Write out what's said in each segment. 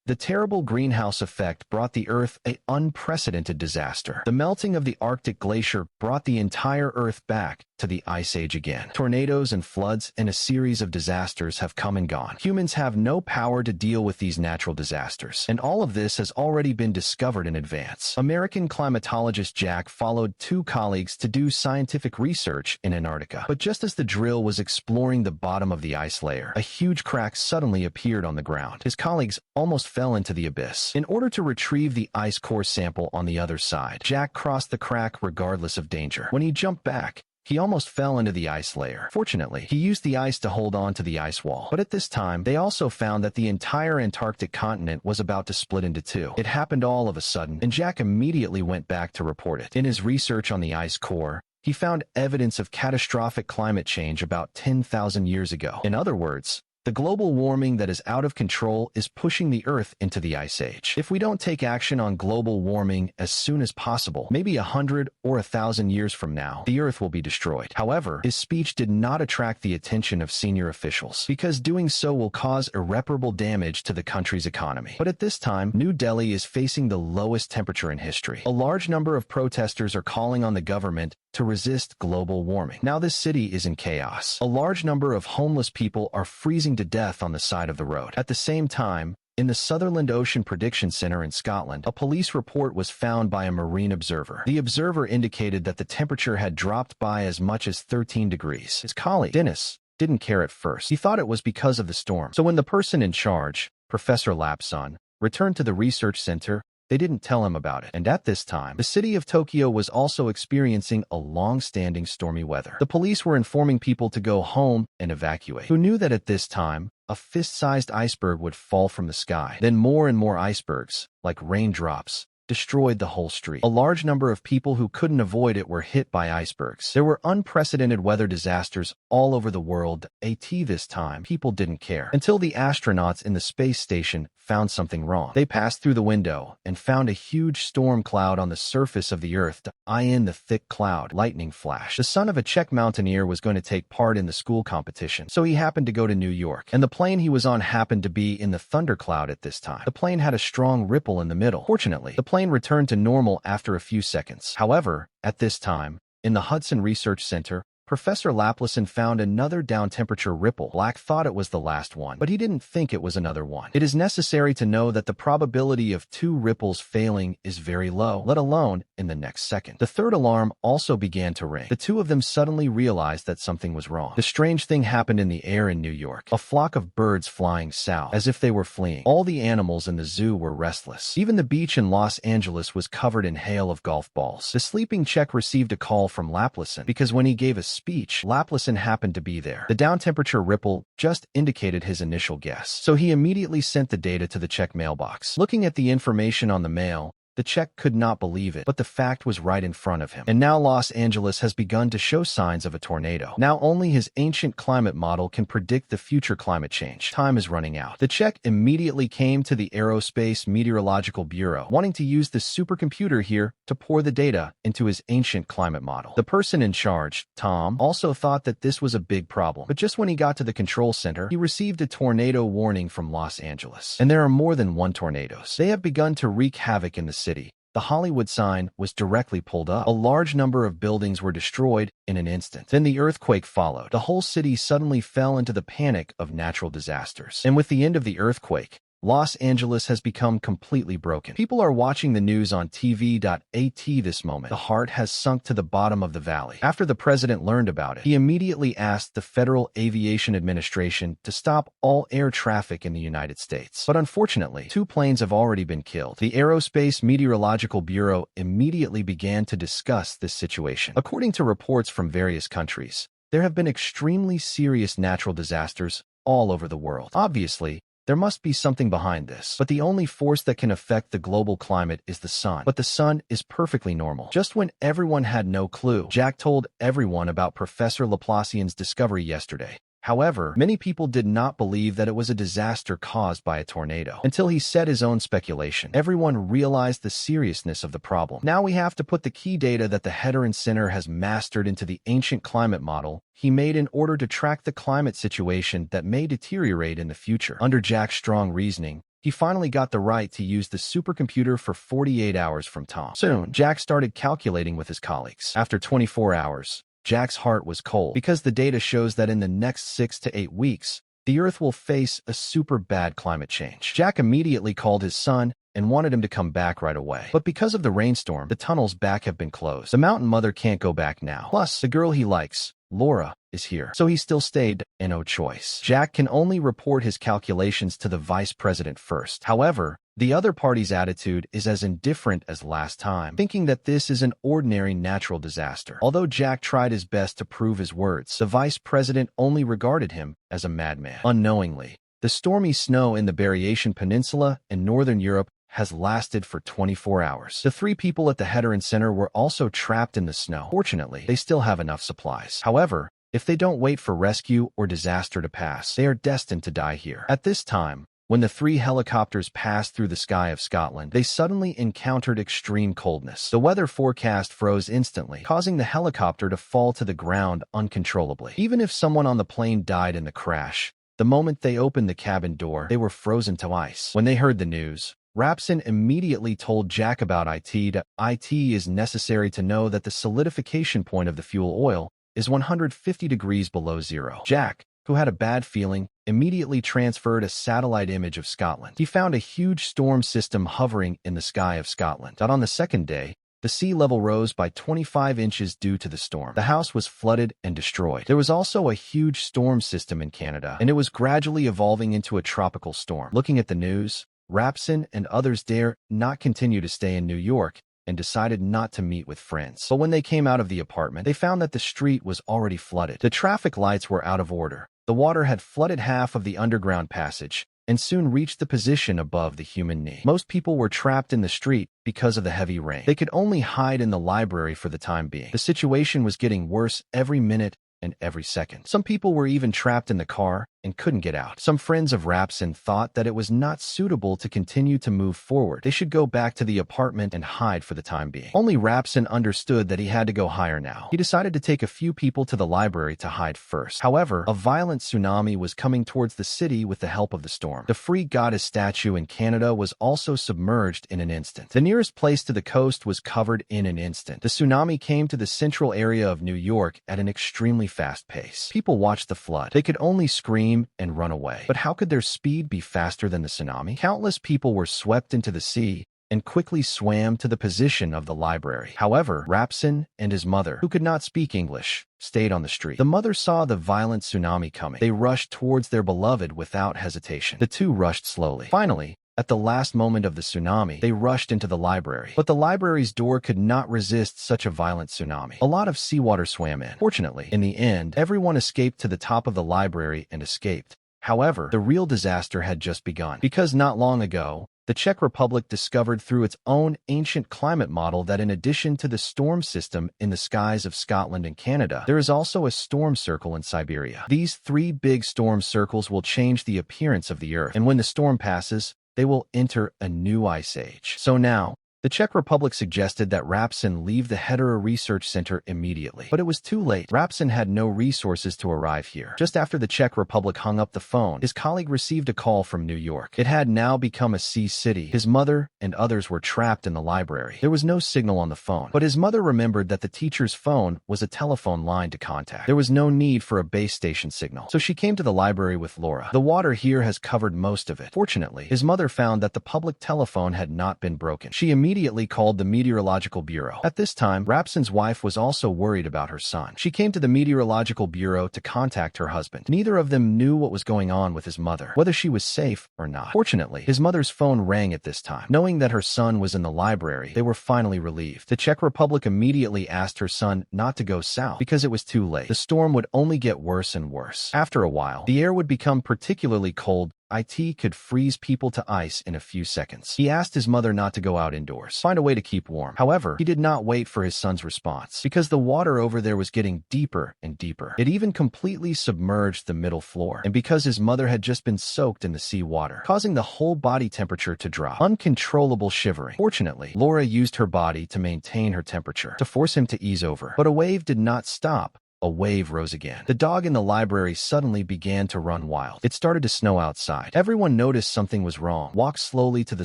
The terrible greenhouse effect brought the Earth an unprecedented disaster. The melting of the Arctic glacier brought the entire Earth back to the Ice Age again. Tornadoes and floods and a series of disasters have come and gone. Humans have no power to deal with these natural disasters, and all of this has already been discovered in advance. American climatologist Jack followed two colleagues to do scientific research in Antarctica. But just as the drill was exploring the bottom of the ice layer, a huge crack suddenly appeared on the ground. His colleagues almost fell into the abyss. In order to retrieve the ice core sample on the other side, Jack crossed the crack regardless of danger. When he jumped back, he almost fell into the ice layer. Fortunately, he used the ice to hold on to the ice wall. But at this time, they also found that the entire Antarctic continent was about to split into two. It happened all of a sudden, and Jack immediately went back to report it. In his research on the ice core, he found evidence of catastrophic climate change about 10,000 years ago. In other words, the global warming that is out of control is pushing the Earth into the Ice Age. If we don't take action on global warming as soon as possible, maybe 100 or 1,000 years from now, the Earth will be destroyed. However, his speech did not attract the attention of senior officials, because doing so will cause irreparable damage to the country's economy. But at this time, New Delhi is facing the lowest temperature in history. A large number of protesters are calling on the government to resist global warming. Now this city is in chaos. A large number of homeless people are freezing to death on the side of the road. At the same time, in the Sutherland Ocean Prediction Center in Scotland, a police report was found by a marine observer. The observer indicated that the temperature had dropped by as much as 13 degrees. His colleague, Dennis, didn't care at first. He thought it was because of the storm. So when the person in charge, Professor Lapson, returned to the research center, they didn't tell him about it. And at this time, the city of Tokyo was also experiencing a long-standing stormy weather. The police were informing people to go home and evacuate. Who knew that at this time, a fist-sized iceberg would fall from the sky? Then more and more icebergs, like raindrops, destroyed the whole street. A large number of people who couldn't avoid it were hit by icebergs. There were unprecedented weather disasters all over the world. This time, people didn't care. Until the astronauts in the space station found something wrong. They passed through the window and found a huge storm cloud on the surface of the Earth. The thick cloud, lightning flash. The son of a Czech mountaineer was going to take part in the school competition, so he happened to go to New York. And the plane he was on happened to be in the thundercloud at this time. The plane had a strong ripple in the middle. Fortunately, the plane returned to normal after a few seconds. However, at this time, in the Hudson Research Center, Professor Laplason found another down-temperature ripple. Black thought it was the last one, but he didn't think it was another one. It is necessary to know that the probability of two ripples failing is very low, let alone in the next second. The third alarm also began to ring. The two of them suddenly realized that something was wrong. The strange thing happened in the air in New York. A flock of birds flying south, as if they were fleeing. All the animals in the zoo were restless. Even the beach in Los Angeles was covered in hail of golf balls. The sleeping Czech received a call from Laplason, because when he gave a speech, Laplason happened to be there. The down-temperature ripple just indicated his initial guess, so he immediately sent the data to the Czech mailbox. Looking at the information on the mail, the Czech could not believe it, but the fact was right in front of him. And now Los Angeles has begun to show signs of a tornado. Now only his ancient climate model can predict the future climate change. Time is running out. The Czech immediately came to the Aerospace Meteorological Bureau, wanting to use the supercomputer here to pour the data into his ancient climate model. The person in charge, Tom, also thought that this was a big problem, but just when he got to the control center, he received a tornado warning from Los Angeles. And there are more than one tornadoes. They have begun to wreak havoc in the city. The Hollywood sign was directly pulled up. A large number of buildings were destroyed in an instant. Then the earthquake followed. The whole city suddenly fell into the panic of natural disasters. And with the end of the earthquake, Los Angeles has become completely broken. People are watching the news on TV.at this moment. The heart has sunk to the bottom of the valley. After the president learned about it, he immediately asked the Federal Aviation Administration to stop all air traffic in the United States. But unfortunately, 2 planes have already been killed. The Aerospace Meteorological Bureau immediately began to discuss this situation. According to reports from various countries, there have been extremely serious natural disasters all over the world. Obviously, there must be something behind this, but the only force that can affect the global climate is the sun. But the sun is perfectly normal. Just when everyone had no clue, Jack told everyone about Professor Laplacien's discovery yesterday. However, many people did not believe that it was a disaster caused by a tornado. Until he said his own speculation, everyone realized the seriousness of the problem. Now we have to put the key data that the Hedron Center has mastered into the ancient climate model he made in order to track the climate situation that may deteriorate in the future. Under Jack's strong reasoning, he finally got the right to use the supercomputer for 48 hours from Tom. Soon, Jack started calculating with his colleagues. After 24 hours, Jack's heart was cold because the data shows that in the next 6 to 8 weeks, the Earth will face a super bad climate change. Jack immediately called his son and wanted him to come back right away. But because of the rainstorm, the tunnels back have been closed. The mountain mother can't go back now. Plus, the girl he likes, Laura, is here. So he still stayed, and no choice. Jack can only report his calculations to the vice president first. However, the other party's attitude is as indifferent as last time, thinking that this is an ordinary natural disaster. Although Jack tried his best to prove his words, the vice president only regarded him as a madman. Unknowingly, the stormy snow in the Berriasian Peninsula in northern Europe has lasted for 24 hours. The 3 people at the Hedron Center were also trapped in the snow. Fortunately, they still have enough supplies. However, if they don't wait for rescue or disaster to pass, they are destined to die here. At this time, when the 3 helicopters passed through the sky of Scotland, they suddenly encountered extreme coldness. The weather forecast froze instantly, causing the helicopter to fall to the ground uncontrollably. Even if someone on the plane died in the crash, the moment they opened the cabin door, they were frozen to ice. When they heard the news, Rapson immediately told Jack about IT. It is necessary to know that the solidification point of the fuel oil is 150 degrees below zero. Jack, who had a bad feeling, immediately transferred a satellite image of Scotland. He found a huge storm system hovering in the sky of Scotland. On the second day, the sea level rose by 25 inches due to the storm. The house was flooded and destroyed. There was also a huge storm system in Canada, and it was gradually evolving into a tropical storm. Looking at the news, Rapson and others dare not continue to stay in New York and decided not to meet with friends. But when they came out of the apartment, they found that the street was already flooded. The traffic lights were out of order. The water had flooded half of the underground passage and soon reached the position above the human knee. Most people were trapped in the street because of the heavy rain. They could only hide in the library for the time being. The situation was getting worse every minute and every second. Some people were even trapped in the car and couldn't get out. Some friends of Rapson thought that it was not suitable to continue to move forward. They should go back to the apartment and hide for the time being. Only Rapson understood that he had to go higher now. He decided to take a few people to the library to hide first. However, a violent tsunami was coming towards the city with the help of the storm. The Free Goddess statue in Canada was also submerged in an instant. The nearest place to the coast was covered in an instant. The tsunami came to the central area of New York at an extremely fast pace. People watched the flood. They could only scream and run away. But how could their speed be faster than the tsunami? Countless people were swept into the sea and quickly swam to the position of the library. However, Rapson and his mother, who could not speak English, stayed on the street. The mother saw the violent tsunami coming. They rushed towards their beloved without hesitation. The two rushed slowly. Finally, at the last moment of the tsunami, they rushed into the library. But the library's door could not resist such a violent tsunami. A lot of seawater swam in. Fortunately, in the end, everyone escaped to the top of the library and escaped. However, the real disaster had just begun. Because not long ago, the Czech Republic discovered through its own ancient climate model that in addition to the storm system in the skies of Scotland and Canada, there is also a storm circle in Siberia. These 3 big storm circles will change the appearance of the Earth, and when the storm passes, they will enter a new ice age. So now, the Czech Republic suggested that Rapson leave the Hedera Research Center immediately. But it was too late. Rapson had no resources to arrive here. Just after the Czech Republic hung up the phone, his colleague received a call from New York. It had now become a sea city. His mother and others were trapped in the library. There was no signal on the phone, but his mother remembered that the teacher's phone was a telephone line to contact. There was no need for a base station signal, so she came to the library with Laura. The water here has covered most of it. Fortunately, his mother found that the public telephone had not been broken. She immediately called the Meteorological Bureau. At this time, Rapson's wife was also worried about her son. She came to the Meteorological Bureau to contact her husband. Neither of them knew what was going on with his mother, whether she was safe or not. Fortunately, his mother's phone rang at this time. Knowing that her son was in the library, they were finally relieved. The Czech Republic immediately asked her son not to go south because it was too late. The storm would only get worse and worse. After a while, the air would become particularly cold. It could freeze people to ice in a few seconds. He asked his mother not to go out indoors, find a way to keep warm. However, he did not wait for his son's response, because the water over there was getting deeper and deeper. It even completely submerged the middle floor, and because his mother had just been soaked in the sea water, causing the whole body temperature to drop. Uncontrollable shivering. Fortunately, Laura used her body to maintain her temperature, to force him to ease over. But a wave did not stop. a wave rose again. The dog in the library suddenly began to run wild. It started to snow outside. Everyone noticed something was wrong, walked slowly to the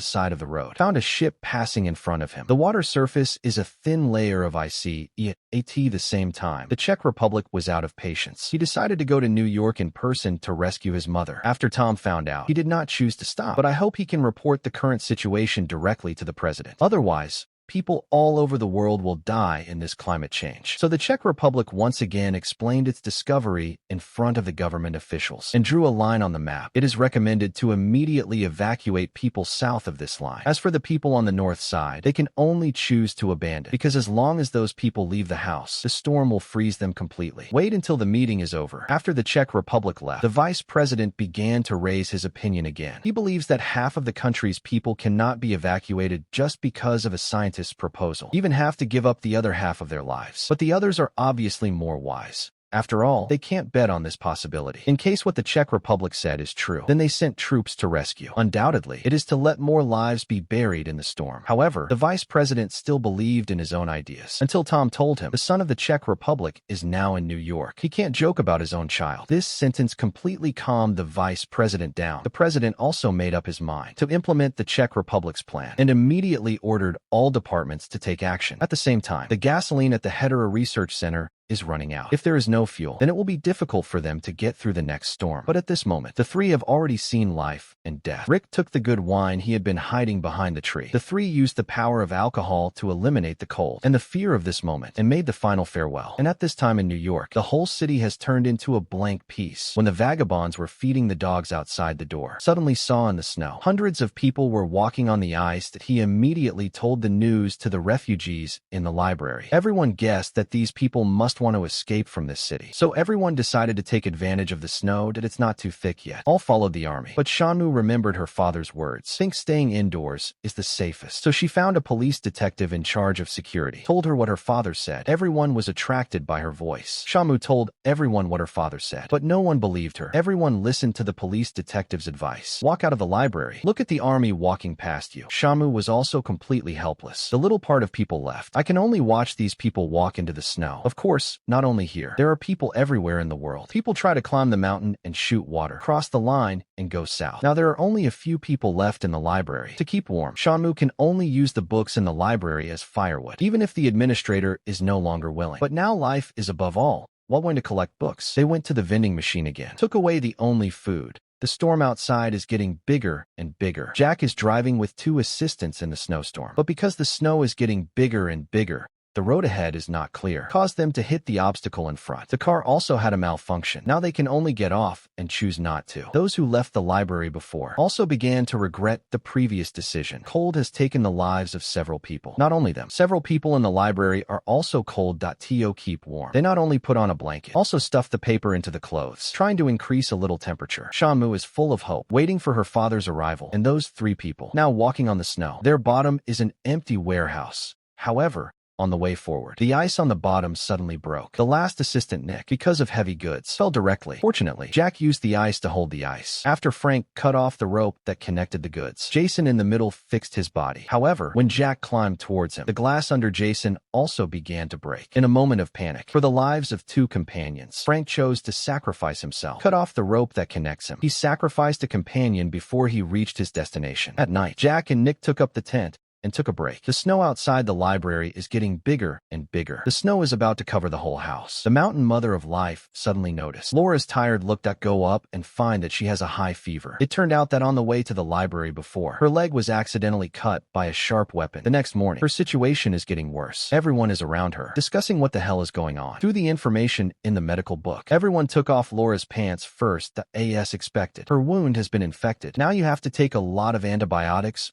side of the road, found a ship passing in front of him. The water surface is a thin layer of ice at the same time. The Czech Republic was out of patience. He decided to go to New York in person to rescue his mother. After Tom found out, he did not choose to stop, but I hope he can report the current situation directly to the president. Otherwise, people all over the world will die in this climate change. So the Czech Republic once again explained its discovery in front of the government officials and drew a line on the map. It is recommended to immediately evacuate people south of this line. As for the people on the north side, they can only choose to abandon, because as long as those people leave the house, the storm will freeze them completely. Wait until the meeting is over. After the Czech Republic left, the vice president began to raise his opinion again. He believes that half of the country's people cannot be evacuated just because of a scientist's proposal, even have to give up the other half of their lives. But the others are obviously more wise. After all, they can't bet on this possibility. In case what the Czech Republic said is true, then they sent troops to rescue. Undoubtedly, it is to let more lives be buried in the storm. However, the vice president still believed in his own ideas, until Tom told him the son of the Czech Republic is now in New York. He can't joke about his own child. This sentence completely calmed the vice president down. The president also made up his mind to implement the Czech Republic's plan and immediately ordered all departments to take action. At the same time, the gasoline at the Hedera Research Center is running out. If there is no fuel, then it will be difficult for them to get through the next storm. But at this moment, the three have already seen life and death. Rick took the good wine he had been hiding behind the tree. The three used the power of alcohol to eliminate the cold and the fear of this moment and made the final farewell. And at this time in New York, the whole city has turned into a blank piece. When the vagabonds were feeding the dogs outside the door, suddenly saw in the snow, hundreds of people were walking on the ice that he immediately told the news to the refugees in the library. Everyone guessed that these people must want to escape from this city. So everyone decided to take advantage of the snow that it's not too thick yet. All followed the army. But Shanmu remembered her father's words. Think staying indoors is the safest. So she found a police detective in charge of security, told her what her father said. Everyone was attracted by her voice. Shanmu told everyone what her father said, but no one believed her. Everyone listened to the police detective's advice. Walk out of the library. Look at the army walking past you. Shanmu was also completely helpless. The little part of people left. I can only watch these people walk into the snow. Of course, not only here. There are people everywhere in the world. People try to climb the mountain and shoot water, cross the line, and go south. Now there are only a few people left in the library. To keep warm, Shanmu can only use the books in the library as firewood, even if the administrator is no longer willing. But now life is above all. While going to collect books, they went to the vending machine again, took away the only food. The storm outside is getting bigger and bigger. Jack is driving with two assistants in the snowstorm. But because the snow is getting bigger and bigger, the road ahead is not clear, caused them to hit the obstacle in front. The car also had a malfunction. Now they can only get off and choose not to. Those who left the library before also began to regret the previous decision. Cold has taken the lives of several people. Not only them, several people in the library are also cold. To keep warm, they not only put on a blanket, also stuff the paper into the clothes, trying to increase a little temperature. Shanmu is full of hope, waiting for her father's arrival, and those three people, now walking on the snow. Their bottom is an empty warehouse. However, on the way forward, the ice on the bottom suddenly broke. The last assistant, Nick, because of heavy goods, fell directly. Fortunately, Jack used the ice to hold the ice. After Frank cut off the rope that connected the goods, Jason in the middle fixed his body. However, when Jack climbed towards him, the glass under Jason also began to break. In a moment of panic, for the lives of two companions, Frank chose to sacrifice himself, cut off the rope that connects him. He sacrificed a companion before he reached his destination. At night, Jack and Nick took up the tent and took a break. The snow outside the library is getting bigger and bigger. The snow is about to cover the whole house. The mountain mother of life suddenly noticed. Laura's tired look at go up and find that she has a high fever. It turned out that on the way to the library before, her leg was accidentally cut by a sharp weapon. The next morning, her situation is getting worse. Everyone is around her, discussing what the hell is going on. Through the information in the medical book, everyone took off Laura's pants first, as expected. Her wound has been infected. Now you have to take a lot of antibiotics.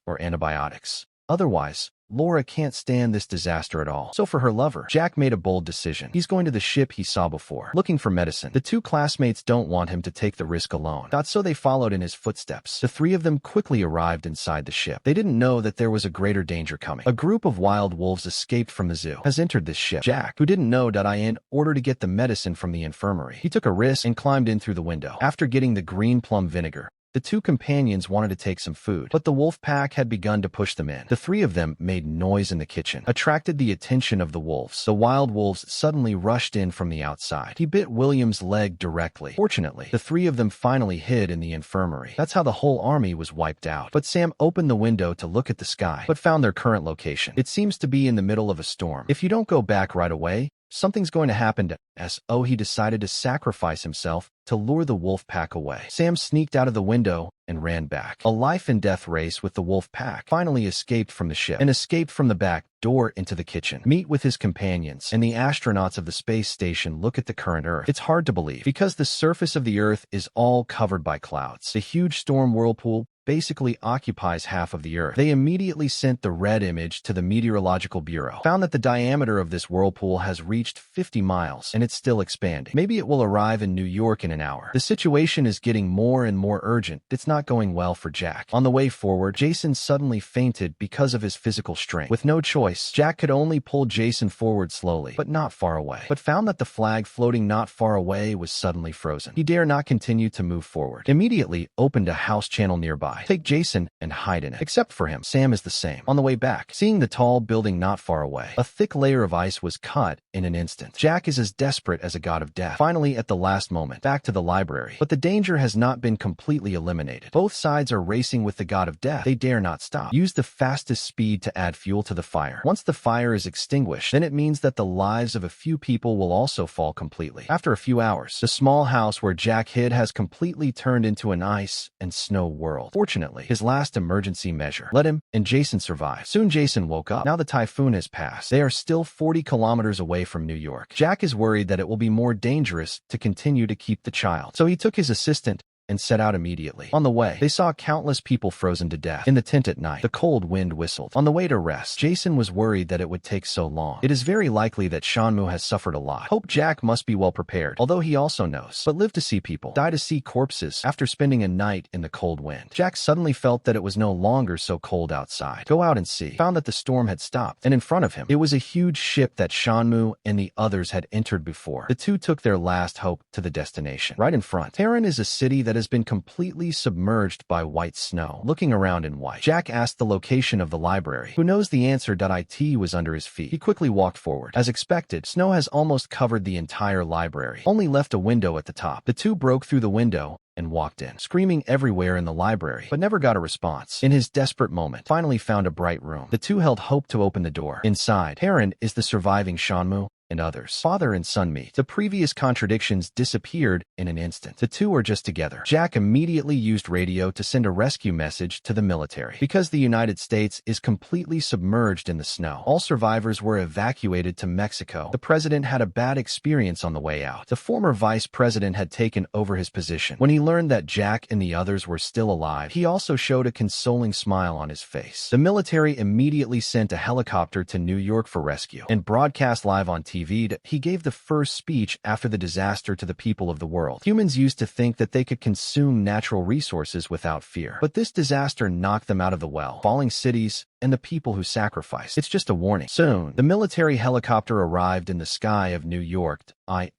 Otherwise, Laura can't stand this disaster at all. So for her lover, Jack made a bold decision. He's going to the ship he saw before, looking for medicine. The two classmates don't want him to take the risk alone. So they followed in his footsteps. The three of them quickly arrived inside the ship. They didn't know that there was a greater danger coming. A group of wild wolves escaped from the zoo, has entered this ship. Jack, who didn't know, in order to get the medicine from the infirmary. He took a risk and climbed in through the window. After getting the green plum vinegar, The two companions wanted to take some food, but the wolf pack had begun to push them in. The three of them made noise in the kitchen, attracted the attention of the wolves. The wild wolves suddenly rushed in from the outside. He bit William's leg directly. Fortunately, the three of them finally hid in the infirmary. That's how the whole army was wiped out. But Sam opened the window to look at the sky, but found their current location. It seems to be in the middle of a storm. If you don't go back right away, something's going to happen to us. Oh, he decided to sacrifice himself to lure the wolf pack away. Sam sneaked out of the window and ran back. A life-and-death race with the wolf pack. Finally escaped from the ship and escaped from the back door into the kitchen. Meet with his companions and the astronauts of the space station look at the current Earth. It's hard to believe because the surface of the Earth is all covered by clouds. The huge storm whirlpool basically occupies half of the Earth. They immediately sent the red image to the Meteorological Bureau, found that the diameter of this whirlpool has reached 50 miles, and it's still expanding. Maybe it will arrive in New York in an hour. The situation is getting more and more urgent. It's not going well for Jack. On the way forward, Jason suddenly fainted because of his physical strength. With no choice, Jack could only pull Jason forward slowly, but not far away, but found that the flag floating not far away was suddenly frozen. He dare not continue to move forward. Immediately opened a house channel nearby. Take Jason and hide in it. Except for him, Sam is the same. On the way back, seeing the tall building not far away, a thick layer of ice was cut in an instant. Jack is as desperate as a god of death. Finally, at the last moment, back to the library. But the danger has not been completely eliminated. Both sides are racing with the god of death. They dare not stop. Use the fastest speed to add fuel to the fire. Once the fire is extinguished, then it means that the lives of a few people will also fall completely. After a few hours, the small house where Jack hid has completely turned into an ice and snow world. Fortunately, his last emergency measure let him and Jason survive. Soon Jason woke up. Now the typhoon has passed. They are still 40 kilometers away from New York. Jack is worried that it will be more dangerous to continue to keep the child. So he took his assistant and set out immediately. On the way, they saw countless people frozen to death. In the tent at night, the cold wind whistled. On the way to rest, Jason was worried that it would take so long. It is very likely that Shanmu has suffered a lot. Hope Jack must be well prepared, although he also knows. But live to see people, die to see corpses after spending a night in the cold wind. Jack suddenly felt that it was no longer so cold outside. Go out and see. Found that the storm had stopped, and in front of him, it was a huge ship that Shanmu and the others had entered before. The two took their last hope to the destination. Right in front, Terran is a city that has been completely submerged by white snow. Looking around in white, Jack asked the location of the library. Who knows the answer? It was under his feet. He quickly walked forward. As expected, snow has almost covered the entire library, only left a window at the top. The two broke through the window and walked in, screaming everywhere in the library, but never got a response. In his desperate moment, finally found a bright room. The two held hope to open the door. Inside, Heron is the surviving Shanmu and others. Father and son meet. The previous contradictions disappeared in an instant. The two are just together. Jack immediately used radio to send a rescue message to the military. Because the United States is completely submerged in the snow, all survivors were evacuated to Mexico. The president had a bad experience on the way out. The former vice president had taken over his position. When he learned that Jack and the others were still alive, he also showed a consoling smile on his face. The military immediately sent a helicopter to New York for rescue and broadcast live on TV. He gave the first speech after the disaster to the people of the world. Humans used to think that they could consume natural resources without fear, but this disaster knocked them out of the well. Falling cities and the people who sacrificed. It's just a warning. Soon, the military helicopter arrived in the sky of New York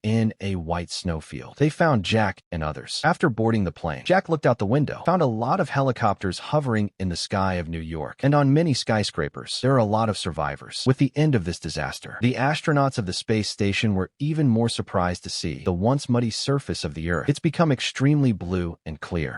in a white snowfield. They found Jack and others. After boarding the plane, Jack looked out the window, found a lot of helicopters hovering in the sky of New York, and on many skyscrapers. There are a lot of survivors. With the end of this disaster, the astronauts of the space station were even more surprised to see the once muddy surface of the Earth. It's become extremely blue and clear.